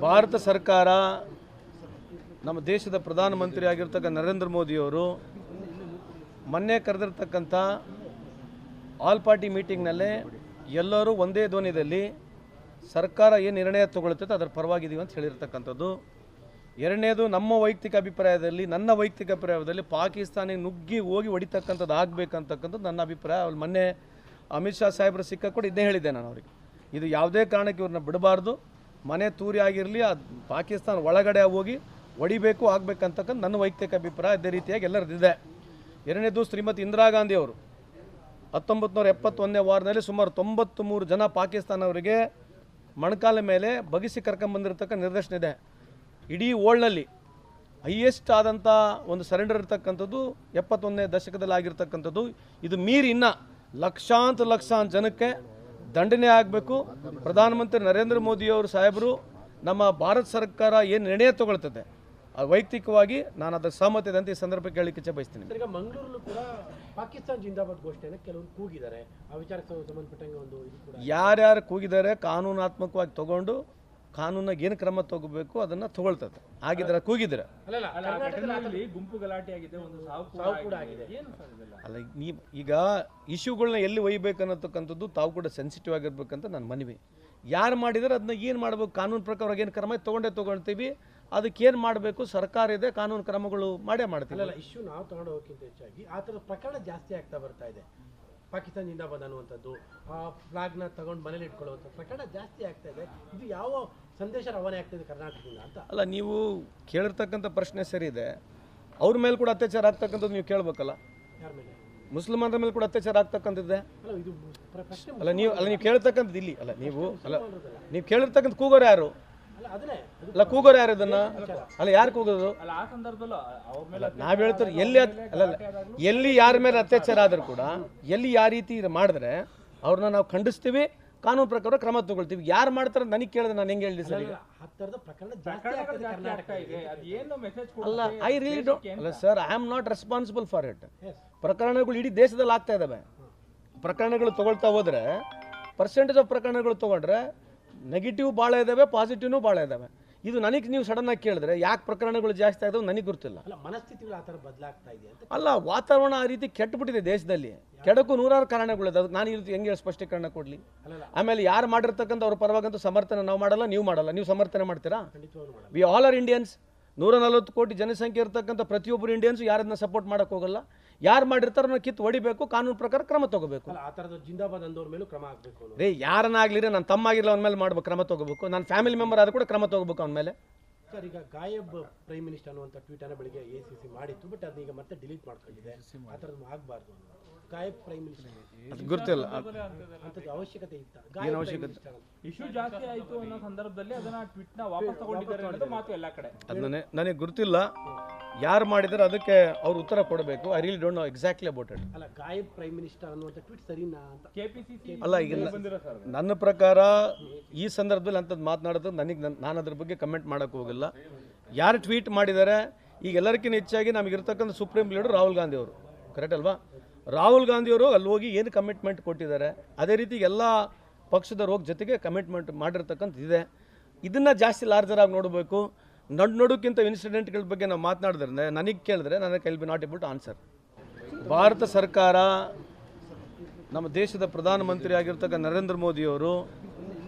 ಭಾರತ ಸರ್ಕಾರ ನಮ್ಮ ದೇಶದ ಪ್ರಧಾನಮಂತ್ರಿ ಆಗಿರ್ತಕ್ಕ ನರೇಂದ್ರ ಮೋದಿಯವರು ಮೊನ್ನೆ ಕರೆದಿರ್ತಕ್ಕಂಥ ಆಲ್ ಪಾರ್ಟಿ ಮೀಟಿಂಗ್ನಲ್ಲೇ ಎಲ್ಲರೂ ಒಂದೇ ಧ್ವನಿಯಲ್ಲಿ ಸರ್ಕಾರ ಏನು ನಿರ್ಣಯ ತಗೊಳ್ತದೆ ಅದರ ಪರವಾಗಿದ್ದೀವಿ ಅಂತ ಹೇಳಿರ್ತಕ್ಕಂಥದ್ದು. ಎರಡನೇದು ನಮ್ಮ ವೈಯಕ್ತಿಕ ಅಭಿಪ್ರಾಯದಲ್ಲಿ, ನನ್ನ ವೈಯಕ್ತಿಕ ಅಭಿಪ್ರಾಯದಲ್ಲಿ ಪಾಕಿಸ್ತಾನಿಗೆ ನುಗ್ಗಿ ಹೋಗಿ ಹೊಡಿತಕ್ಕಂಥದ್ದು ಆಗಬೇಕಂತಕ್ಕಂಥದ್ದು ನನ್ನ ಅಭಿಪ್ರಾಯ. ಅವ್ರು ಮೊನ್ನೆ ಅಮಿತ್ ಶಾ ಸಾಹೇಬರು ಸಿಕ್ಕ ಕೂಡ ಇದೇ ಹೇಳಿದ್ದೆ ನಾನು ಅವರಿಗೆ. ಇದು ಯಾವುದೇ ಕಾರಣಕ್ಕೆ ಇವ್ರನ್ನ ಬಿಡಬಾರ್ದು, ಮನೆ ತೂರಿ ಆಗಿರಲಿ, ಪಾಕಿಸ್ತಾನ ಒಳಗಡೆ ಹೋಗಿ ಹೊಡಿಬೇಕು ಆಗಬೇಕಂತಕ್ಕಂಥ ನನ್ನ ವೈಯಕ್ತಿಕ ಅಭಿಪ್ರಾಯ. ಅದೇ ರೀತಿಯಾಗಿ ಎಲ್ಲರದ್ದಿದೆ. ಎರಡನೇದು ಶ್ರೀಮತಿ ಇಂದಿರಾ ಗಾಂಧಿ ಅವರು 1971ನೇ ವಾರದಲ್ಲಿ ಸುಮಾರು 93 ಜನ ಪಾಕಿಸ್ತಾನವರಿಗೆ ಮೊಣಕಾಲ ಮೇಲೆ ಬಗಿಸಿ ಕರ್ಕೊಂಬಂದಿರತಕ್ಕ ನಿದರ್ಶನ ಇದೆ. ಇಡೀ ವರ್ಲ್ಡ್ನಲ್ಲಿ ಹೈಯೆಸ್ಟ್ ಆದಂಥ ಒಂದು ಸರೆಂಡರ್ ಇರ್ತಕ್ಕಂಥದ್ದು 71ನೇ ದಶಕದಲ್ಲಿ ಆಗಿರ್ತಕ್ಕಂಥದ್ದು. ಇದು ಮೀರಿ ಇನ್ನು ಲಕ್ಷಾಂತರ ಜನಕ್ಕೆ ದಂಡನೆ ಆಗಬೇಕು. ಪ್ರಧಾನಮಂತ್ರಿ ನರೇಂದ್ರ ಮೋದಿಯವರು ಸಾಹೇಬರು ನಮ್ಮ ಭಾರತ ಸರ್ಕಾರ ಏನು ನಿರ್ಣಯ ತಗೊಳ್ತದೆ ವೈಯಕ್ತಿಕವಾಗಿ ನಾನು ಅದಕ್ಕೆ ಸಹಮತ ಇದೆ ಅಂತ ಈ ಸಂದರ್ಭಕ್ಕೆ ಹೇಳಲಿಕ್ಕೆ ಇಚ್ಛೆ ಬಯಸ್ತೀನಿ. ಈಗ ಮಂಗಳೂರಲ್ಲೂ ಕೂಡ ಪಾಕಿಸ್ತಾನ ಜಿಂದಾಬಾದ್ ಘೋಷಣೆಯನ್ನು ಕೆಲವರು ಕೂಗಿದ್ದಾರೆ. ಆ ವಿಚಾರಕ್ಕೆ ಸಂಬಂಧಪಟ್ಟಂಗೆ ಒಂದು ಇದು ಕೂಡ ಯಾರ್ಯಾರು ಕೂಗಿದ್ದಾರೆ ಕಾನೂನಾತ್ಮಕವಾಗಿ ತಗೊಂಡು ಕಾನೂನಾಗ ಏನು ಕ್ರಮ ತಗೋಬೇಕು ಅದನ್ನ ತಗೊಳ್ತದೆ. ಆಗಿದ್ರೆ ಕೂಗಿದ್ರೆ ಗುಂಪು ಗಲಾಟೆ ಆಗಿದೆ, ಒಂದು ಸಾವು ಕೂಡ ಆಗಿದೆ. ಅಲ್ಲ, ನೀವು ಈಗ ಇಶ್ಯೂಗಳನ್ನ ಎಲ್ಲಿ ಒಯ್ಬೇಕು ಅನ್ನತಕ್ಕಂಥದ್ದು ತಾವು ಕೂಡ ಸೆನ್ಸಿಟಿವ್ ಆಗಿರ್ಬೇಕಂತ ನನ್ನ ಮನವಿ. ಯಾರು ಮಾಡಿದರೆ ಅದನ್ನ ಏನು ಮಾಡಬೇಕು, ಕಾನೂನು ಪ್ರಕಾರ ಏನು ಕ್ರಮ ತೊಗೊಳ್ತೀವಿ. ಅದಕ್ಕೆ ಏನು ಮಾಡಬೇಕು, ಸರ್ಕಾರ ಇದೆ, ಕಾನೂನು ಕ್ರಮಗಳು ಮಾಡೇ ಮಾಡ್ತೀವಿ. ಅಲ್ಲ, ಇಶ್ಯೂ ನಾವು ತಗೊಂಡು ಹೋಗೋಕ್ಕಿಂತ ಹೆಚ್ಚಾಗಿ ಆ ಥರದ ಪ್ರಕರಣ ಜಾಸ್ತಿ ಆಗ್ತಾ ಬರ್ತಾ ಇದೆ. ಪಾಕಿಸ್ತಾನ ಜಿಂದಾಬಾದ್ ಅನ್ನುವಂಥದ್ದು, ಆ ಫ್ಲಾಗ್ನ ತಗೊಂಡು ಮನೇಲಿ ಇಟ್ಕೊಳ್ಳುವಂಥ ಪ್ರಕರಣ ಜಾಸ್ತಿ ಆಗ್ತಾ ಇದೆ. ಇದು ಯಾವ ಸಂದೇಶ ರವಾನೆ ಆಗ್ತಿದೆ ಕರ್ನಾಟಕದಿಂದ ಅಂತ? ಅಲ್ಲ, ನೀವು ಕೇಳಿರ್ತಕ್ಕಂಥ ಪ್ರಶ್ನೆ ಸರಿ ಇದೆ. ಅವ್ರ ಮೇಲೆ ಕೂಡ ಅತ್ಯಾಚಾರ ಆಗ್ತಕ್ಕಂಥದ್ದು ನೀವು ಕೇಳಬೇಕಲ್ಲ. ಯಾರ ಮೇಲೆ? ಮುಸ್ಲಿಮರ ಮೇಲೆ ಕೂಡ ಅತ್ಯಾಚಾರ ಆಗ್ತಕ್ಕಂಥದ್ದೇ ಅಲ್ಲ, ಇದು ಪ್ರಶ್ನೆ ಅಲ್ಲ. ನೀವು ಕೇಳ್ತಕ್ಕಂಥದ್ದು ಇಲ್ಲಿ ಅಲ್ಲ, ನೀವು ಕೇಳಿರ್ತಕ್ಕಂಥ ಕೂಗೋರು ಯಾರು? ಅಲ್ಲ, ಕೂಗೋರು ಯಾರು ಇದನ್ನ? ಅಲ್ಲ, ಯಾರು ಕೂಗೋದು? ನಾವ್ ಹೇಳ್ತಾರೆ ಎಲ್ಲಿ ಯಾರ ಮೇಲೆ ಅತ್ಯಾಚಾರ ಆದ್ರೂ ಕೂಡ ಎಲ್ಲಿ ಯಾವ ರೀತಿ ಮಾಡಿದ್ರೆ ಅವ್ರನ್ನ ನಾವು ಖಂಡಿಸ್ತೀವಿ, ಕಾನೂನು ಪ್ರಕಾರ ಕ್ರಮ ತಗೊಳ್ತೀವಿ. ಯಾರು ಮಾಡ್ತಾರೆ ನನಗೆ ಕೇಳಿದ್ರೆ ನಾನು ಹೆಂಗೆ ಹೇಳಿ ಸರ್? ಅಲ್ಲ, ಐ ರಿಯಲಿ ಡೋಂಟ್. ಅಲ್ಲ sir, I am not responsible for it. ಪ್ರಕರಣಗಳು ಇಡೀ ದೇಶದಲ್ಲಿ ಆಗ್ತಾ ಇದ್ದಾವೆ. ಪ್ರಕರಣಗಳು ತಗೊಳ್ತಾ ಹೋದ್ರೆ ಪರ್ಸೆಂಟೇಜ್ ಆಫ್ ಪ್ರಕರಣಗಳು ತಗೊಂಡ್ರೆ ನೆಗೆಟಿವ್ ಭಾಳ ಇದ್ದಾವೆ, ಪಾಸಿಟಿವ್ನೂ ಭಾಳ ಇದ್ದಾವೆ. ಇದು ನನಗೆ ನೀವು ಸಡನ್ ಆಗಿ ಕೇಳಿದ್ರೆ ಯಾಕೆ ಪ್ರಕರಣಗಳು ಜಾಸ್ತಿ ಆದವು ನನಗೆ ಗೊತ್ತಿಲ್ಲ. ಮನಸ್ಥಿತಿಗಳು ಆ ಥರ ಬದಲಾಗ್ತಾ ಇದೆ ಅಂತ. ಅಲ್ಲ, ವಾತಾವರಣ ಆ ರೀತಿ ಕೆಟ್ಟುಬಿಟ್ಟಿದೆ ದೇಶದಲ್ಲಿ. ಕೆಡಕು ನೂರಾರು ಕಾರಣಗಳಿದೆ. ಅದಕ್ಕೆ ನಾನು ಇಲ್ಲಿ ಹೆಂಗೆ ಸ್ಪಷ್ಟೀಕರಣ ಕೊಡಲಿ? ಆಮೇಲೆ ಯಾರು ಮಾಡಿರ್ತಕ್ಕಂಥ ಅವ್ರ ಪರವಾಗಂತೂ ಸಮರ್ಥನೆ ನಾವು ಮಾಡಲ್ಲ, ನೀವು ಮಾಡಲ್ಲ. ನೀವು ಸಮರ್ಥನೆ ಮಾಡ್ತೀರಾ? We all are Indians. 140 ಕೋಟಿ ಜನಸಂಖ್ಯೆ ಇರತಕ್ಕಂಥ ಪ್ರತಿಯೊಬ್ಬರು ಇಂಡಿಯನ್ಸ್ ಯಾರನ್ನ ಸಪೋರ್ಟ್ ಮಾಡಕ್ಕೆ ಹೋಗಲ್ಲ. ಯಾರು ಮಾಡಿರ್ತಾರೋ ಕಿತ್ತು ಹೊಡಿಬೇಕು, ಕಾನೂನು ಪ್ರಕಾರ ಕ್ರಮ ತಗೋಬೇಕು. ಆ ಥರದ ಜಿಂದಾಬಾದ್ ಅಂದವ್ರ ಮೇಲೂ ಕ್ರಮ ಆಗಬೇಕು. ರೇ, ಯಾರನ್ನಾಗ್ಲಿರಿ, ನನ್ನ ತಮ್ಮ ಆಗಿರಲ್ಲ ಅವನ ಮೇಲೆ ಮಾಡ್ಬೇಕು, ಕ್ರಮ ತಗೋಬೇಕು. ನನ್ನ ಫ್ಯಾಮಿಲಿ ಮೆಂಬರ್ ಆದ್ರೂ ಕೂಡ ಕ್ರಮ ತಗೋಬೇಕು ಅವನ ಮೇಲೆ. ಸರ್, ಈಗ ಗಾಯಬ್ ಪ್ರೈಮ್ ಮಿನಿಸ್ಟರ್ ಅನ್ನುವಂಥ ಟ್ವೀಟನ್ನು ಬೆಳಿಗ್ಗೆ ACC ಮಾಡಿತ್ತು, ಬಟ್ ಅದನ್ನ ಈಗ ಮತ್ತೆ ಡಿಲೀಟ್ ಮಾಡ್ಕೊಂಡಿದೆ. ಆ ಥರದ್ದು ಆಗಬಾರ್ದು. ಗಾಯಬ್ ಪ್ರೈಮ್ ಮಿನಿಸ್ಟರ್ ಗೊತ್ತಿಲ್ಲ, ಅಂಥದ್ದು ಅವಶ್ಯಕತೆ ಇತ್ತು. ಏನು ಅವಶ್ಯಕತೆ? ಇಶ್ಯೂ ಜಾಸ್ತಿ ಆಯಿತು ಅನ್ನೋ ಸಂದರ್ಭದಲ್ಲಿ ಅದನ್ನ ಟ್ವೀಟ್ನ ವಾಪಸ್ ತಗೊಂಡಿದ್ದಾರೆ ಅನ್ನೋದು ಮಾತು ಎಲ್ಲ ಕಡೆ. ಅದನ್ನೇ ನನಗೆ ಗೊತ್ತಿಲ್ಲ ಯಾರು ಮಾಡಿದರೆ, ಅದಕ್ಕೆ ಅವ್ರು ಉತ್ತರ ಕೊಡಬೇಕು. I really don't know exactly about it. ಅಲ್ಲ, ಗಾಯಬ್ ಪ್ರೈಮ್ ಮಿನಿಸ್ಟರ್ ಅನ್ನುವಂಥ ಟ್ವೀಟ್ ಸರಿನಾ ಅಂತ KPCC ಅಲ್ಲ, ಈಗ ನನ್ನ ಪ್ರಕಾರ ಈ ಸಂದರ್ಭದಲ್ಲಿ ಅಂಥದ್ದು ಮಾತನಾಡೋದು ನಾನು ಅದ್ರ ಬಗ್ಗೆ ಕಮೆಂಟ್ ಮಾಡೋಕ್ಕೆ ಹೋಗಿಲ್ಲ. ಯಾರು ಟ್ವೀಟ್ ಮಾಡಿದ್ದಾರೆ, ಈಗ ಎಲ್ಲರಿಗಿಂತ ಹೆಚ್ಚಾಗಿ ನಮಗಿರ್ತಕ್ಕಂಥ ಸುಪ್ರೀಂ ಲೀಡರ್ ರಾಹುಲ್ ಗಾಂಧಿ ಅವರು, ಕರೆಕ್ಟ್ ಅಲ್ವಾ? ರಾಹುಲ್ ಗಾಂಧಿಯವರು ಅಲ್ಲಿ ಹೋಗಿ ಏನು ಕಮಿಟ್ಮೆಂಟ್ ಕೊಟ್ಟಿದ್ದಾರೆ, ಅದೇ ರೀತಿ ಎಲ್ಲ ಪಕ್ಷದವ್ರು ಹೋಗಿ ಜೊತೆಗೆ ಕಮಿಟ್ಮೆಂಟ್ ಮಾಡಿರ್ತಕ್ಕಂಥದ್ದಿದೆ. ಇದನ್ನು ಜಾಸ್ತಿ ಲಾರ್ಜರ್ ಆಗಿ ನೋಡಬೇಕು. ನಡುಕ್ಕಿಂತ ಇನ್ಸಿಡೆಂಟ್ಗಳ ಬಗ್ಗೆ ನಾವು ಮಾತನಾಡಿದ್ರೆ ನನಗೆ ಕೇಳಿದ್ರೆ ನನಗೆ I will be not able to answer. Bharat ಸರ್ಕಾರ ನಮ್ಮ ದೇಶದ ಪ್ರಧಾನಮಂತ್ರಿ ಆಗಿರ್ತಕ್ಕ ನರೇಂದ್ರ ಮೋದಿಯವರು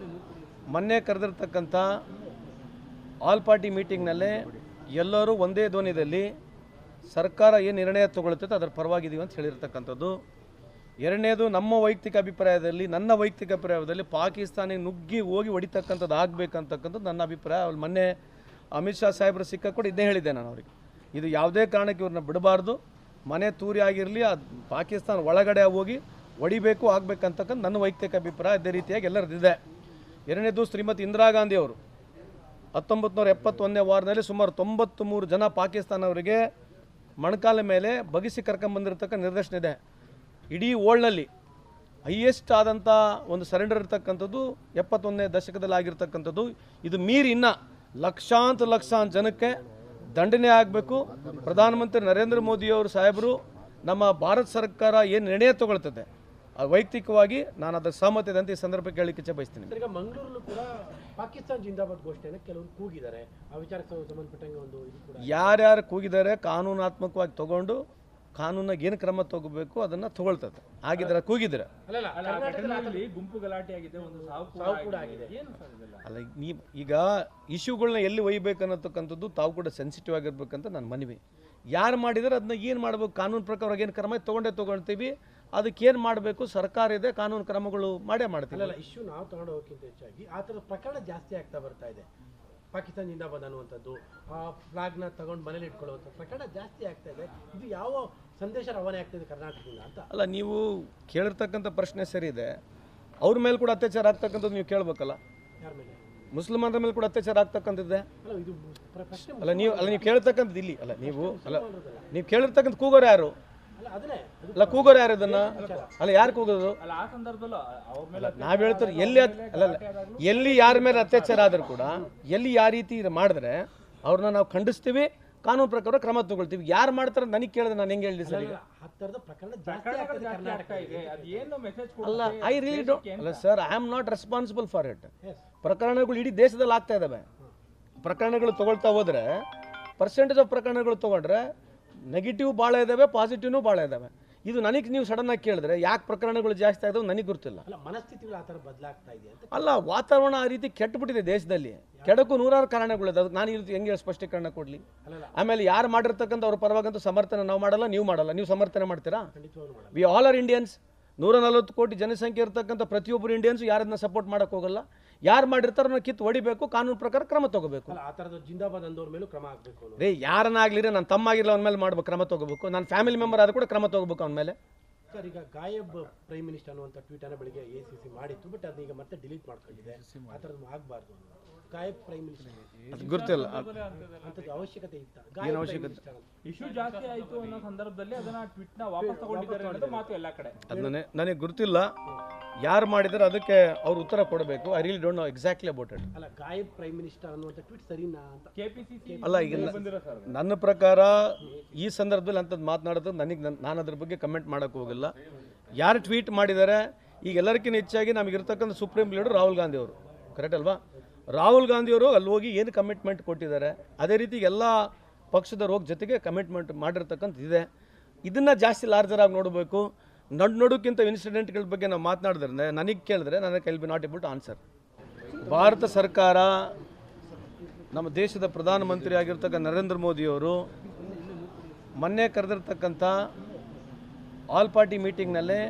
ಮೊನ್ನೆ ಕರೆದಿರ್ತಕ್ಕಂಥ ಆಲ್ ಪಾರ್ಟಿ ಮೀಟಿಂಗ್ನಲ್ಲೇ ಎಲ್ಲರೂ ಒಂದೇ ಧ್ವನಿಯಲ್ಲಿ ಸರ್ಕಾರ ಏನು ನಿರ್ಣಯ ತಗೊಳ್ತದೆ ಅದರ ಪರವಾಗಿದ್ದೀವಿ ಅಂತ ಹೇಳಿರ್ತಕ್ಕಂಥದ್ದು. ಎರಡನೇದು ನಮ್ಮ ವೈಯಕ್ತಿಕ ಅಭಿಪ್ರಾಯದಲ್ಲಿ, ನನ್ನ ವೈಯಕ್ತಿಕ ಅಭಿಪ್ರಾಯದಲ್ಲಿ ಪಾಕಿಸ್ತಾನಿಗೆ ನುಗ್ಗಿ ಹೋಗಿ ಹೊಡಿತಕ್ಕಂಥದ್ದು ಆಗಬೇಕಂತಕ್ಕಂಥದ್ದು ನನ್ನ ಅಭಿಪ್ರಾಯ. ಅವ್ರು ಮೊನ್ನೆ ಅಮಿತ್ ಶಾ ಸಾಹೇಬರು ಸಿಕ್ಕ ಕೂಡ ಇದೇ ಹೇಳಿದ್ದೆ ನಾನು ಅವರಿಗೆ. ಇದು ಯಾವುದೇ ಕಾರಣಕ್ಕೆ ಇವ್ರನ್ನ ಬಿಡಬಾರ್ದು, ಮನೆ ತೂರಿ ಆಗಿರಲಿ, ಪಾಕಿಸ್ತಾನ ಒಳಗಡೆ ಹೋಗಿ ಹೊಡಿಬೇಕು ಆಗಬೇಕಂತಕ್ಕಂಥ ನನ್ನ ವೈಯಕ್ತಿಕ ಅಭಿಪ್ರಾಯ. ಅದೇ ರೀತಿಯಾಗಿ ಎಲ್ಲರದ್ದಿದೆ. ಎರಡನೇದು ಶ್ರೀಮತಿ ಇಂದಿರಾ ಗಾಂಧಿ ಅವರು 1971ನೇ ವಾರದಲ್ಲಿ ಸುಮಾರು 93 ಜನ ಪಾಕಿಸ್ತಾನವರಿಗೆ ಮೊಣಕಾಲ ಮೇಲೆ ಬಗಿಸಿ ಕರ್ಕೊಂಬಂದಿರತಕ್ಕ ನಿದರ್ಶನ ಇದೆ. ಇಡೀ ವರ್ಲ್ಡ್ನಲ್ಲಿ ಹೈಯೆಸ್ಟ್ ಆದಂಥ ಒಂದು ಸರೆಂಡರ್ ಇರ್ತಕ್ಕಂಥದ್ದು 71ನೇ ದಶಕದಲ್ಲಿ ಆಗಿರ್ತಕ್ಕಂಥದ್ದು. ಇದು ಮೀರಿ ಇನ್ನು ಲಕ್ಷಾಂತರ ಜನಕ್ಕೆ ದಂಡನೆ ಆಗಬೇಕು. ಪ್ರಧಾನಮಂತ್ರಿ ನರೇಂದ್ರ ಮೋದಿಯವರು ಸಾಹೇಬರು ನಮ್ಮ ಭಾರತ ಸರ್ಕಾರ ಏನು ನಿರ್ಣಯ ತಗೊಳ್ತದೆ ವೈಯಕ್ತಿಕವಾಗಿ ನಾನು ಅದರ ಸಹಮತ ಇದೆ ಅಂತ ಈ ಸಂದರ್ಭಕ್ಕೆ ಹೇಳಲಿಕ್ಕೆ ಇಚ್ಛೆ ಬಯಸ್ತೀನಿ. ಈಗ ಮಂಗಳೂರಲ್ಲೂ ಕೂಡ ಪಾಕಿಸ್ತಾನ ಜಿಂದಾಬಾದ್ ಘೋಷಣೆಯನ್ನು ಕೆಲವರು ಕೂಗಿದ್ದಾರೆ. ಆ ವಿಚಾರಕ್ಕೆ ಸಂಬಂಧಪಟ್ಟಂಗೆ ಒಂದು ಇದು ಕೂಡ ಯಾರ್ಯಾರು ಕೂಗಿದ್ದಾರೆ ಕಾನೂನಾತ್ಮಕವಾಗಿ ತಗೊಂಡು ಕಾನೂನಾಗ ಏನು ಕ್ರಮ ತಗೋಬೇಕು ಅದನ್ನು ತಗೊಳ್ತದೆ. ಆಗಿದ್ರೆ ಕೂಗಿದ್ರೆ ಘಟನೆಯಲ್ಲಿ ಗುಂಪು ಗಲಾಟೆ ಆಗಿದೆ, ಒಂದು ಸಾವು ಕೂಡ ಆಗಿದೆ. ಏನು ಸರ್ ಇದೆಲ್ಲ? ಅಲ್ಲ, ಈಗ ಇಶ್ಯೂಗಳನ್ನ ಎಲ್ಲಿ ಒಯ್ಬೇಕು ಅನ್ನತಕ್ಕಂಥದ್ದು ತಾವು ಕೂಡ ಸೆನ್ಸಿಟಿವ್ ಆಗಿರ್ಬೇಕಂತ ನನ್ನ ಮನವಿ. ಯಾರು ಮಾಡಿದರೆ ಅದನ್ನ ಏನು ಮಾಡಬೇಕು, ಕಾನೂನು ಪ್ರಕಾರ ಏನು ಕ್ರಮ ತೊಗೊಳ್ತೀವಿ. ಅದಕ್ಕೆ ಏನು ಮಾಡಬೇಕು, ಸರ್ಕಾರ ಇದೆ, ಕಾನೂನು ಕ್ರಮಗಳು ಮಾಡೇ ಮಾಡ್ತೀವಿ. ಅಲ್ಲ, ಇಶ್ಯೂ ನಾವು ತಗೊಂಡು ಹೋಗೋಕ್ಕಿಂತ ಹೆಚ್ಚಾಗಿ ಆ ಥರದ ಪ್ರಕರಣ ಜಾಸ್ತಿ ಆಗ್ತಾ ಬರ್ತಾ ಇದೆ. ಪಾಕಿಸ್ತಾನ ಜಿಂದಾಬಾದ್ ಅನ್ನುವಂಥದ್ದು, ಆ ಫ್ಲಾಗ್ನ ತಗೊಂಡು ಮನೇಲಿ ಇಟ್ಕೊಳ್ಳುವಂಥ ಪ್ರಕರಣ ಜಾಸ್ತಿ ಆಗ್ತಾ ಇದೆ. ಇದು ಯಾವ ಸಂದೇಶ ರವಾನೆ ಆಗ್ತಿದೆ ಕರ್ನಾಟಕದಿಂದ ಅಂತ? ಅಲ್ಲ, ನೀವು ಕೇಳಿರ್ತಕ್ಕಂಥ ಪ್ರಶ್ನೆ ಸರಿ ಇದೆ. ಅವ್ರ ಮೇಲೆ ಕೂಡ ಅತ್ಯಾಚಾರ ಆಗ್ತಕ್ಕಂಥದ್ದು ನೀವು ಕೇಳಬೇಕಲ್ಲ. ಯಾರ ಮೇಲೆ? ಮುಸ್ಲಿಮರ ಮೇಲೆ ಕೂಡ ಅತ್ಯಾಚಾರ ಆಗ್ತಕ್ಕಂಥದ್ದೇ ಅಲ್ಲ, ಇದು ಪ್ರಶ್ನೆ ಅಲ್ಲ. ನೀವು ಕೇಳ್ತಕ್ಕಂಥದ್ದು ಇಲ್ಲಿ ಅಲ್ಲ. ನೀವು ಕೇಳಿರ್ತಕ್ಕಂಥ ಕೂಗೋರು ಯಾರು? ಅಲ್ಲ, ಅದನ್ನೇ ಅಲ್ಲ, ಕೂಗೋರು ಯಾರು ಇದನ್ನ? ಅಲ್ಲ, ಯಾರು ಕೂಗೋದು? ಅಲ್ಲ, ಆ ಸಂದರ್ಭದಲ್ಲೂ ಅವ್ರ ಮೇಲೆ ನಾವ್ ಹೇಳ್ತಾರೆ ಎಲ್ಲಿ ಯಾರ ಮೇಲೆ ಅತ್ಯಾಚಾರ ಆದ್ರೂ ಕೂಡ ಎಲ್ಲಿ ಯಾವ ರೀತಿ ಮಾಡಿದ್ರೆ ಅವ್ರನ್ನ ನಾವು ಖಂಡಿಸ್ತೀವಿ, ಕಾನೂನು ಪ್ರಕಾರ ಕ್ರಮ ತಗೊಳ್ತೀವಿ. ಯಾರು ಮಾಡ್ತಾರೆ ನನಗೆ ಕೇಳಿದ್ರೆ ನಾನು ಹೆಂಗೆ ಹೇಳಿ ಸರ್? ಆ ಥರದ ಪ್ರಕರಣ ಜಾಸ್ತಿ ಆಗ್ತದೆ ಕರ್ನಾಟಕ ಇದೆ. ಅದು ಏನು ಮೆಸೇಜ್ ಅಲ್ಲ, ಐ ರಿಯಲಿ ಡೋಂಟ್. ಅಲ್ಲ sir, I am not responsible for it. ಪ್ರಕರಣಗಳು ಇಡೀ ದೇಶದಲ್ಲಿ ಆಗ್ತಾ ಇದ್ದಾವೆ. ಪ್ರಕರಣಗಳು ತಗೊಳ್ತಾ ಹೋದ್ರೆ ಪರ್ಸೆಂಟೇಜ್ ಆಫ್ ಪ್ರಕರಣಗಳು ತಗೊಂಡ್ರೆ ನೆಗೆಟಿವ್ ಭಾಳ ಇದ್ದಾವೆ, ಪಾಸಿಟಿವ್ನೂ ಭಾಳ ಇದ್ದಾವೆ. ಇದು ನನಗೆ ನೀವು ಸಡನ್ ಆಗಿ ಕೇಳಿದ್ರೆ ಯಾಕೆ ಪ್ರಕರಣಗಳು ಜಾಸ್ತಿ ಆದವು ನನಗೆ ಗೊತ್ತಿಲ್ಲ. ಅಲ್ಲ, ಮನಸ್ಥಿತಿಗಳು ಆ ಥರ ಬದಲಾಗ್ತಾ ಇದೆ ಅಂತ. ಅಲ್ಲ, ವಾತಾವರಣ ಆ ರೀತಿ ಕೆಟ್ಟಬಿಟ್ಟಿದೆ ದೇಶದಲ್ಲಿ. ಕೆಡಕು ನೂರಾರು ಕಾರಣಗಳಿದೆ. ಅದಕ್ಕೆ ನಾನು ಇಲ್ಲಿ ಹೆಂಗೆ ಸ್ಪಷ್ಟೀಕರಣ ಕೊಡಲಿ? ಆಮೇಲೆ ಯಾರು ಮಾಡಿರ್ತಕ್ಕಂಥ ಅವ್ರ ಪರವಾಗಂತೂ ಸಮರ್ಥನೆ ನಾವು ಮಾಡಲ್ಲ, ನೀವು ಮಾಡಲ್ಲ. ನೀವು ಸಮರ್ಥನೆ ಮಾಡ್ತೀರಾ? We all are Indians. 140 ಕೋಟಿ ಜನಸಂಖ್ಯೆ ಇರತಕ್ಕಂಥ ಪ್ರತಿಯೊಬ್ಬರು ಇಂಡಿಯನ್ಸ್ ಯಾರನ್ನ ಸಪೋರ್ಟ್ ಮಾಡೋಕೆ ಹೋಗಲ್ಲ. ಯಾರು ಮಾಡಿರ್ತಾರೋ ಕಿತ್ತು ಹೊಡಿಬೇಕು, ಕಾನೂನು ಪ್ರಕಾರ ಕ್ರಮ ತಗೋಬೇಕು. ಆ ಥರದ ಜಿಂದಾಬಾದ್ ಅಂದವ್ರ ಮೇಲೂ ಕ್ರಮ ಆಗಬೇಕು. ರೇ, ಯಾರನ್ನಾಗ್ಲಿ ನನ್ನ ತಮ್ಮ ಆಗಿರಲ್ಲ ಅವನ ಮೇಲೆ ಮಾಡ್ಬೇಕು, ಕ್ರಮ ತಗೋಬೇಕು. ನನ್ನ ಫ್ಯಾಮಿಲಿ ಮೆಂಬರ್ ಆದ್ರೂ ಕೂಡ ಕ್ರಮ ತಗೋಬೇಕು ಅವನ ಮೇಲೆ. ಸರ್, ಈಗ ಗಾಯಬ್ ಪ್ರೈಮ್ ಮಿನಿಸ್ಟರ್ ಅನ್ನುವಂಥ ಟ್ವೀಟನ್ನು ಬೆಳಿಗ್ಗೆ ACC ಮಾಡಿತ್ತು, ಬಟ್ ಅದನ್ನೀಗ ಮತ್ತೆ ಡಿಲೀಟ್ ಮಾಡ್ಕೊಂಡಿದೆ. ಆ ಥರದ್ದು ಆಗಬಾರ್ದು. ಗಾಯಬ್ ಪ್ರೈಮ್ ಮಿನಿಸ್ಟರ್ ಅದು ಗೊತ್ತಿಲ್ಲ, ಅಂಥದ್ದು ಅವಶ್ಯಕತೆ ಇತ್ತ? ಏನು ಅವಶ್ಯಕತೆ? ಇಶ್ಯೂ ಜಾಸ್ತಿ ಆಯಿತು ಅನ್ನೋ ಸಂದರ್ಭದಲ್ಲಿ ಅದನ್ನ ಟ್ವೀಟ್ ನ ವಾಪಸ್ ತಗೊಂಡಿದ್ದಾರೆ ಅನ್ನೋದು ಮಾತು ಎಲ್ಲ ಕಡೆ. ಅದನ್ನೇ ನನಗೆ ಗೊತ್ತಿಲ್ಲ. ಯಾರು ಮಾಡಿದರೆ ಅದಕ್ಕೆ ಅವ್ರು ಉತ್ತರ ಕೊಡಬೇಕು. I really don't know exactly about it. ಅಲ್ಲ, ಗಾಯಬ್ ಪ್ರೈಮ್ ಮಿನಿಸ್ಟರ್ ಅನ್ನುವಂಥ ಟ್ವೀಟ್ ಸರಿನಾ ಅಂತ? KPCC ಅಲ್ಲ, ಈಗ ನನ್ನ ಪ್ರಕಾರ ಈ ಸಂದರ್ಭದಲ್ಲಿ ಅಂಥದ್ದು ಮಾತನಾಡೋದು ನಾನು ಅದ್ರ ಬಗ್ಗೆ ಕಮೆಂಟ್ ಮಾಡೋಕ್ಕೆ ಹೋಗಿಲ್ಲ. ಯಾರು ಟ್ವೀಟ್ ಮಾಡಿದ್ದಾರೆ, ಈಗ ಎಲ್ಲರಿಗಿಂತ ಹೆಚ್ಚಾಗಿ ನಮಗಿರ್ತಕ್ಕಂಥ ಸುಪ್ರೀಂ ಲೀಡರ್ ರಾಹುಲ್ ಗಾಂಧಿ ಅವರು, ಕರೆಕ್ಟ್ ಅಲ್ವಾ? ರಾಹುಲ್ ಗಾಂಧಿಯವರು ಅಲ್ಲಿ ಹೋಗಿ ಏನು ಕಮಿಟ್ಮೆಂಟ್ ಕೊಟ್ಟಿದ್ದಾರೆ, ಅದೇ ರೀತಿ ಎಲ್ಲ ಪಕ್ಷದವ್ರು ಹೋಗಿ ಜೊತೆಗೆ ಕಮಿಟ್ಮೆಂಟ್ ಮಾಡಿರ್ತಕ್ಕಂಥದ್ದಿದೆ. ಇದನ್ನು ಜಾಸ್ತಿ ಲಾರ್ಜರ್ ಆಗಿ ನೋಡಬೇಕು. ನಡುಕ್ಕಿಂತ ಇನ್ಸಿಡೆಂಟ್ಗಳ ಬಗ್ಗೆ ನಾವು ಮಾತನಾಡಿದ್ರೆ ನನಗೆ ಕೇಳಿದ್ರೆ ನನಗೆ I will be not able to answer. Bharat ಸರ್ಕಾರ, ನಮ್ಮ ದೇಶದ ಪ್ರಧಾನಮಂತ್ರಿ ಆಗಿರ್ತಕ್ಕಂಥ ನರೇಂದ್ರ ಮೋದಿಯವರು ಮೊನ್ನೆ ಕರೆದಿರ್ತಕ್ಕಂಥ ಆಲ್ ಪಾರ್ಟಿ ಮೀಟಿಂಗ್ನಲ್ಲೇ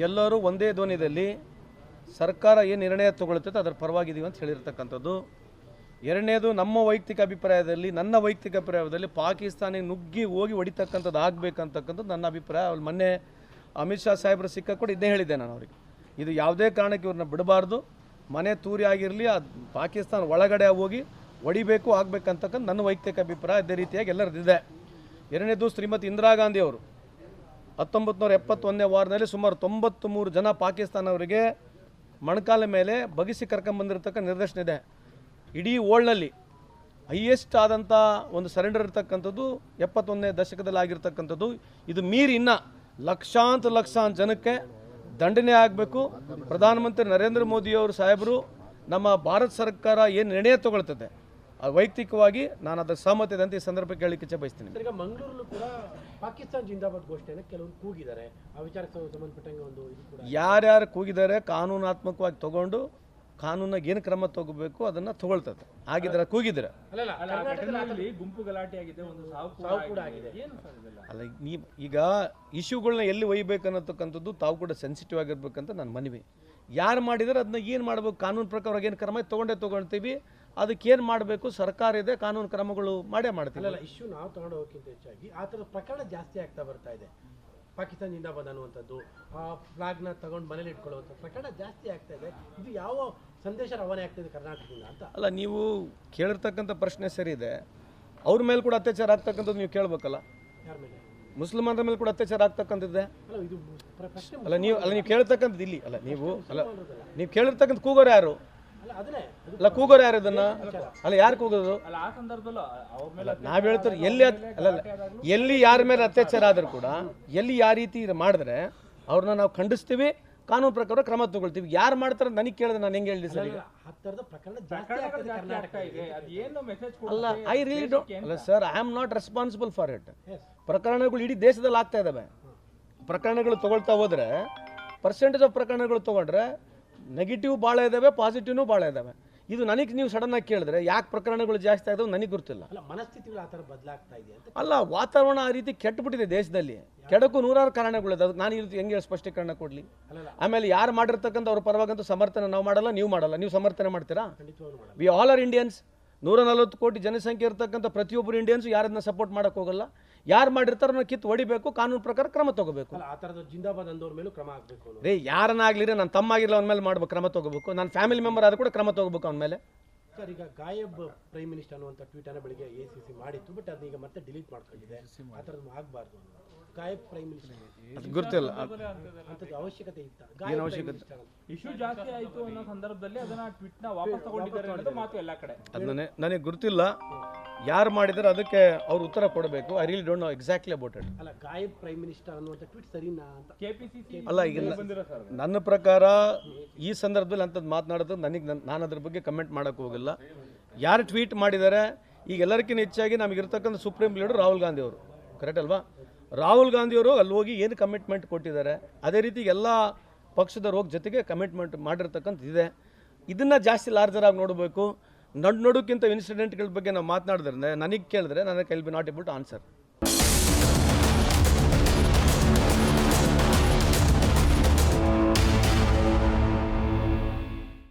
ಎಲ್ಲರೂ ಒಂದೇ ಧ್ವನಿಯಲ್ಲಿ ಸರ್ಕಾರ ಏನು ನಿರ್ಣಯ ತಗೊಳ್ತೈತೆ ಅದರ ಪರವಾಗಿದ್ದೀವಿ ಅಂತ ಹೇಳಿರ್ತಕ್ಕಂಥದ್ದು. ಎರಡನೇದು, ನಮ್ಮ ವೈಯಕ್ತಿಕ ಅಭಿಪ್ರಾಯದಲ್ಲಿ, ನನ್ನ ವೈಯಕ್ತಿಕ ಅಭಿಪ್ರಾಯದಲ್ಲಿ ಪಾಕಿಸ್ತಾನಿಗೆ ನುಗ್ಗಿ ಹೋಗಿ ಹೊಡಿತಕ್ಕಂಥದ್ದು ಆಗಬೇಕಂತಕ್ಕಂಥದ್ದು ನನ್ನ ಅಭಿಪ್ರಾಯ. ಅವ್ರು ಮೊನ್ನೆ ಅಮಿತ್ ಶಾ ಸಾಹೇಬ್ರ ಸಿಕ್ಕ ಕೂಡ ಇದೇ ಹೇಳಿದ್ದೆ ನಾನು ಅವರಿಗೆ. ಇದು ಯಾವುದೇ ಕಾರಣಕ್ಕೆ ಇವ್ರನ್ನ ಬಿಡಬಾರ್ದು. ಮನೆ ತೂರಿ ಆಗಿರಲಿ, ಅದು ಪಾಕಿಸ್ತಾನ ಒಳಗಡೆ ಹೋಗಿ ಹೊಡಿಬೇಕು ಆಗಬೇಕಂತಕ್ಕಂಥ ನನ್ನ ವೈಯಕ್ತಿಕ ಅಭಿಪ್ರಾಯ. ಅದೇ ರೀತಿಯಾಗಿ ಎಲ್ಲರದ್ದಿದೆ. ಎರಡನೇದು, ಶ್ರೀಮತಿ ಇಂದಿರಾ ಗಾಂಧಿ ಅವರು 1971ನೇ ವಾರದಲ್ಲಿ ಸುಮಾರು 93 ಜನ ಪಾಕಿಸ್ತಾನವರಿಗೆ ಮೊಣಕಾಲ ಮೇಲೆ ಬಗಿಸಿ ಕರ್ಕೊಂಬಂದಿರತಕ್ಕ ನಿದರ್ಶನ ಇದೆ. ಇಡೀ ವರ್ಲ್ಡ್ನಲ್ಲಿ ಹೈಯೆಸ್ಟ್ ಆದಂಥ ಒಂದು ಸರೆಂಡರ್ ಇರ್ತಕ್ಕಂಥದ್ದು 71ನೇ ದಶಕದಲ್ಲಿ ಆಗಿರ್ತಕ್ಕಂಥದ್ದು. ಇದು ಮೀರಿ ಇನ್ನು ಲಕ್ಷಾಂತರ ಜನಕ್ಕೆ ದಂಡನೆ ಆಗಬೇಕು. ಪ್ರಧಾನಮಂತ್ರಿ ನರೇಂದ್ರ ಮೋದಿಯವರು ಸಾಹೇಬರು, ನಮ್ಮ ಭಾರತ ಸರ್ಕಾರ ಏನು ನಿರ್ಣಯ ತಗೊಳ್ತದೆ ವೈಯಕ್ತಿಕವಾಗಿ ನಾನು ಅದರ ಸಹಮತ ಇದೆ ಅಂತ ಈ ಸಂದರ್ಭಕ್ಕೆ ಹೇಳಲಿಕ್ಕೆ ಇಚ್ಛೆ ಬಯಸ್ತೀನಿ. ಈಗ ಮಂಗಳೂರಲ್ಲೂ ಕೂಡ ಪಾಕಿಸ್ತಾನ ಜಿಂದಾಬಾದ್ ಘೋಷಣೆಯನ್ನು ಕೆಲವರು ಕೂಗಿದ್ದಾರೆ. ಆ ವಿಚಾರಕ್ಕೆ ಸಂಬಂಧಪಟ್ಟಂಗೆ ಒಂದು ಇದು ಕೂಡ ಯಾರ್ಯಾರು ಕೂಗಿದ್ದಾರೆ ಕಾನೂನಾತ್ಮಕವಾಗಿ ತಗೊಂಡು ಕಾನೂನಾಗ ಏನು ಕ್ರಮ ತಗೋಬೇಕು ಅದನ್ನು ತಗೊಳ್ತದೆ. ಆಗಿದ್ರೆ ಕೂಗಿದ್ರೆ ಅಲ್ಲ, ಘಟನೆಯಲ್ಲಿ ಗುಂಪು ಗಲಾಟೆ ಆಗಿದೆ, ಒಂದು ಸಾವು ಕೂಡ ಆಗಿದೆ. ಏನು ಸರ್ ಇದೆಲ್ಲ? ಅಲ್ಲ, ಈಗ ಇಶ್ಯೂಗಳನ್ನ ಎಲ್ಲಿ ಒಯ್ಬೇಕು ಅನ್ನತಕ್ಕಂಥದ್ದು ತಾವು ಕೂಡ ಸೆನ್ಸಿಟಿವ್ ಆಗಿರ್ಬೇಕಂತ ನನ್ನ ಮನವಿ. ಯಾರು ಮಾಡಿದರೆ ಅದನ್ನ ಏನು ಮಾಡಬೇಕು, ಕಾನೂನು ಪ್ರಕಾರ ಏನು ಕ್ರಮ ತೊಗೊಳ್ತೀವಿ. ಅದಕ್ಕೆ ಏನು ಮಾಡಬೇಕು, ಸರ್ಕಾರ ಇದೆ, ಕಾನೂನು ಕ್ರಮಗಳು ಮಾಡೇ ಮಾಡ್ತೀವಿ. ಅಲ್ಲ, ಇಶ್ಯೂ ನಾವು ತಗೊಂಡು ಹೋಗೋಕ್ಕಿಂತ ಹೆಚ್ಚಾಗಿ ಆ ಥರದ ಪ್ರಕರಣ ಜಾಸ್ತಿ ಆಗ್ತಾ ಬರ್ತಾ ಇದೆ. ಪಾಕಿಸ್ತಾನ ಜಿಂದಾಬಾದ್ ಅನ್ನುವಂಥದ್ದು, ಆ ಫ್ಲಾಗ್ನ ತಗೊಂಡು ಮನೇಲಿ ಇಟ್ಕೊಳ್ಳುವಂಥ ಪ್ರಕರಣ ಜಾಸ್ತಿ ಆಗ್ತಾ ಇದೆ. ಇದು ಯಾವ ಸಂದೇಶ ರವಾನೆ ಆಗ್ತಿದೆ ಕರ್ನಾಟಕದಿಂದ ಅಂತ? ಅಲ್ಲ, ನೀವು ಕೇಳಿರ್ತಕ್ಕಂಥ ಪ್ರಶ್ನೆ ಸರಿ ಇದೆ. ಅವ್ರ ಮೇಲೆ ಕೂಡ ಅತ್ಯಾಚಾರ ಆಗ್ತಕ್ಕಂಥದ್ದು ನೀವು ಕೇಳಬೇಕಲ್ಲ. ಯಾರ ಮೇಲೆ? ಮುಸ್ಲಿಮರ ಮೇಲೆ ಕೂಡ ಅತ್ಯಾಚಾರ ಆಗ್ತಕ್ಕಂಥದ್ದೇ. ಅಲ್ಲ, ಇದು ಪ್ರಶ್ನೆ ಅಲ್ಲ, ನೀವು ಕೇಳ್ತಕ್ಕಂಥದ್ದು ಇಲ್ಲಿ ಅಲ್ಲ. ನೀವು ಕೇಳಿರ್ತಕ್ಕಂಥ ಕೂಗೋರು ಯಾರು? ಅಲ್ಲ, ಅದನ್ನೇ ಅಲ್ಲ, ಕೂಗೋರು ಯಾರು ಇದನ್ನ? ಅಲ್ಲ, ಯಾರು ಕೂಗೋದು? ಅಲ್ಲ, ಆ ಸಂದರ್ಭದಲ್ಲೂ ಅವ್ರ ಮೇಲೆ ನಾವ್ ಹೇಳ್ತಾರೆ ಎಲ್ಲಿ ಯಾರ ಮೇಲೆ ಅತ್ಯಾಚಾರ ಆದ್ರೂ ಕೂಡ ಎಲ್ಲಿ ಯಾವ ರೀತಿ ಮಾಡಿದ್ರೆ ಅವ್ರನ್ನ ನಾವು ಖಂಡಿಸ್ತೀವಿ, ಕಾನೂನು ಪ್ರಕಾರ ಕ್ರಮ ತಗೊಳ್ತೀವಿ. ಯಾರು ಮಾಡ್ತಾರೆ ನನಗೆ ಕೇಳಿದ್ರೆ ನಾನು ಹೆಂಗೆ ಹೇಳಿ ಸರ್? ಈಗ ಆ ಥರದ ಪ್ರಕರಣ ಜಾಸ್ತಿ ಆಗ್ತದೆ ಜಾಸ್ತಿ ಆಗ್ತಾ ಇದೆ. ಅದು ಏನು ಮೆಸೇಜ್ ಅಲ್ಲ, ಐ ರಿಯಲಿ ಡೋಂಟ್, ಅಲ್ಲ sir, I am not responsible for it. Yes. ಪ್ರಕರಣಗಳು ಇಡೀ ದೇಶದಲ್ಲಿ ಆಗ್ತಾ ಇದ್ದಾವೆ. ಪ್ರಕರಣಗಳು ತಗೊಳ್ತಾ ಹೋದರೆ ಪರ್ಸೆಂಟೇಜ್ ಆಫ್ ಪ್ರಕರಣಗಳು ತೊಗೊಂಡ್ರೆ ನೆಗೆಟಿವ್ ಭಾಳ ಇದ್ದಾವೆ, ಪಾಸಿಟಿವ್ನೂ ಭಾಳ ಇದ್ದಾವೆ. ಇದು ನನಗೆ ನೀವು ಸಡನ್ನಾಗಿ ಕೇಳಿದ್ರೆ ಯಾಕೆ ಪ್ರಕರಣಗಳು ಜಾಸ್ತಿ ಆಗೋದು ನನಗೆ ಗೊತ್ತಿಲ್ಲ. ಅಲ್ಲ, ಮನಸ್ಥಿತಿಗಳು ಆ ಥರ ಬದಲಾಗ್ತಾ ಇದೆ ಅಂತ. ಅಲ್ಲ, ವಾತಾವರಣ ಆ ರೀತಿ ಕೆಟ್ಟುಬಿಟ್ಟಿದೆ ದೇಶದಲ್ಲಿ. ಕೆಡಕು ನೂರಾರು ಕಾರಣಗಳಿದೆ. ಅದಕ್ಕೆ ನಾನು ಇದು ಹೆಂಗೆ ಸ್ಪಷ್ಟೀಕರಣ ಕೊಡಲಿ? ಅಲ್ಲಲ್ಲ, ಆಮೇಲೆ ಯಾರು ಮಾಡಿರ್ತಕ್ಕಂಥ ಅವ್ರ ಪರವಾಗಂತೂ ಸಮರ್ಥನೆ ನಾವು ಮಾಡಲ್ಲ, ನೀವು ಮಾಡಲ್ಲ. ನೀವು ಸಮರ್ಥನೆ ಮಾಡ್ತೀರಾ? ಖಂಡಿತವಾಗ್ಲೂ ಮಾಡಲ್ಲ. We all are Indians. 140 ಕೋಟಿ ಜನಸಂಖ್ಯೆ ಇರತಕ್ಕಂಥ ಪ್ರತಿಯೊಬ್ಬರು ಇಂಡಿಯನ್ಸು ಯಾರನ್ನ ಸಪೋರ್ಟ್ ಮಾಡೋಕೆ ಹೋಗಲ್ಲ. ಯಾರು ಮಾಡಿರ್ತಾರೋ ಅವ್ರನ್ನ ಕಿತ್ತು ಹೊಡಿಬೇಕು, ಕಾನೂನು ಪ್ರಕಾರ ಕ್ರಮ ತಗೋಬೇಕು. ಅಲ್ಲ, ಆ ಥರದ ಜಿಂದಾಬಾದ್ ಅಂದವ್ರ ಮೇಲೂ ಕ್ರಮ ಆಗಬೇಕು ಅನ್ನೋದು. ರೇ, ಯಾರನ್ನಾಗ್ಲಿರಿ, ನನ್ನ ತಮ್ಮ ಆಗಿಲ್ಲ ಅವನ ಮೇಲೆ ಮಾಡ್ಬೇಕು, ಕ್ರಮ ತಗೋಬೇಕು. ನನ್ನ ಫ್ಯಾಮಿಲಿ ಮೆಂಬರ್ ಆದರೂ ಕೂಡ ಕ್ರಮ ತಗೋಬೇಕು ಅವನ ಮೇಲೆ. ಸರ್, ಈಗ ಗಾಯಬ್ ಪ್ರೈಮ್ ಮಿನಿಸ್ಟರ್ ಅನ್ನುವಂಥ ಟ್ವೀಟನ್ನು ಬೆಳಿಗ್ಗೆ ACC ಮಾಡಿತ್ತು, ಬಟ್ ಅದನ್ನ ಈಗ ಮತ್ತೆ ಡಿಲೀಟ್ ಮಾಡ್ಕೊಂಡಿದೆ. ಆ ಥರದ್ದು ಆಗಬಾರ್ದು. ಗಾಯಬ್ ಪ್ರೈಮ್ ಮಿನಿಸ್ಟರ್ ಅದು ಗೊತ್ತಿಲ್ಲ. ಅಂಥದ್ದು ಅವಶ್ಯಕತೆ ಇತ್ತ? ಏನು ಗಾಯಬ್ ಅವಶ್ಯಕತೆ? ಪ್ರೈಮ್ ಮಿನಿಸ್ಟರ್ ಅಂತ. ಇಶ್ಯೂ ಜಾಸ್ತಿ ಆಯ್ತು ಅನ್ನೋ ಸಂದರ್ಭದಲ್ಲಿ ಅದನ್ನ ಟ್ವಿಟ್ ನ ವಾಪಸ್ ತಗೊಂಡಿದ್ದಾರೆ ಅನ್ನೋದು ಮಾತು ಎಲ್ಲ ಕಡೆ. ಅದನ್ನೇ ನನಗೆ ಗೊತ್ತಿಲ್ಲ. ಯಾರು ಮಾಡಿದರೆ ಅದಕ್ಕೆ ಅವ್ರು ಉತ್ತರ ಕೊಡಬೇಕು. I really don't know exactly about it. ಅಲ್ಲ, ಗಾಯಬ್ ಪ್ರೈಮ್ ಮಿನಿಸ್ಟರ್ ಅನ್ನುವಂಥ ಟ್ವೀಟ್ ಸರಿನಾ ಅಂತ. KPCC ಅಲ್ಲ, ಈಗ ನನ್ನ ಪ್ರಕಾರ ಈ ಸಂದರ್ಭದಲ್ಲಿ ಅಂಥದ್ದು ಮಾತನಾಡೋದು ನಾನು ಅದ್ರ ಬಗ್ಗೆ ಕಮೆಂಟ್ ಮಾಡೋಕ್ಕೆ ಹೋಗಿಲ್ಲ. ಯಾರು ಟ್ವೀಟ್ ಮಾಡಿದ್ದಾರೆ, ಈಗ ಎಲ್ಲರಿಗಿಂತ ಹೆಚ್ಚಾಗಿ ನಮಗಿರ್ತಕ್ಕಂಥ ಸುಪ್ರೀಂ ಲೀಡರ್ ರಾಹುಲ್ ಗಾಂಧಿ ಅವರು, ಕರೆಕ್ಟ್ ಅಲ್ವಾ? ರಾಹುಲ್ ಗಾಂಧಿಯವರು ಅಲ್ಲಿ ಹೋಗಿ ಏನು ಕಮಿಟ್ಮೆಂಟ್ ಕೊಟ್ಟಿದ್ದಾರೆ, ಅದೇ ರೀತಿ ಎಲ್ಲ ಪಕ್ಷದವ್ರು ಹೋಗಿ ಜೊತೆಗೆ ಕಮಿಟ್ಮೆಂಟ್ ಮಾಡಿರ್ತಕ್ಕಂಥದ್ದು ಇದೆ. ಇದನ್ನು ಜಾಸ್ತಿ ಲಾರ್ಜರಾಗಿ ನೋಡಬೇಕು. ನಡುಕ್ಕಿಂತ ಇನ್ಸಿಡೆಂಟ್ಗಳ ಬಗ್ಗೆ ನಾವು ಮಾತನಾಡಿದ್ರೆ ನನಗೆ ಕೇಳಿದ್ರೆ ನನಗೆ I will be not able to answer.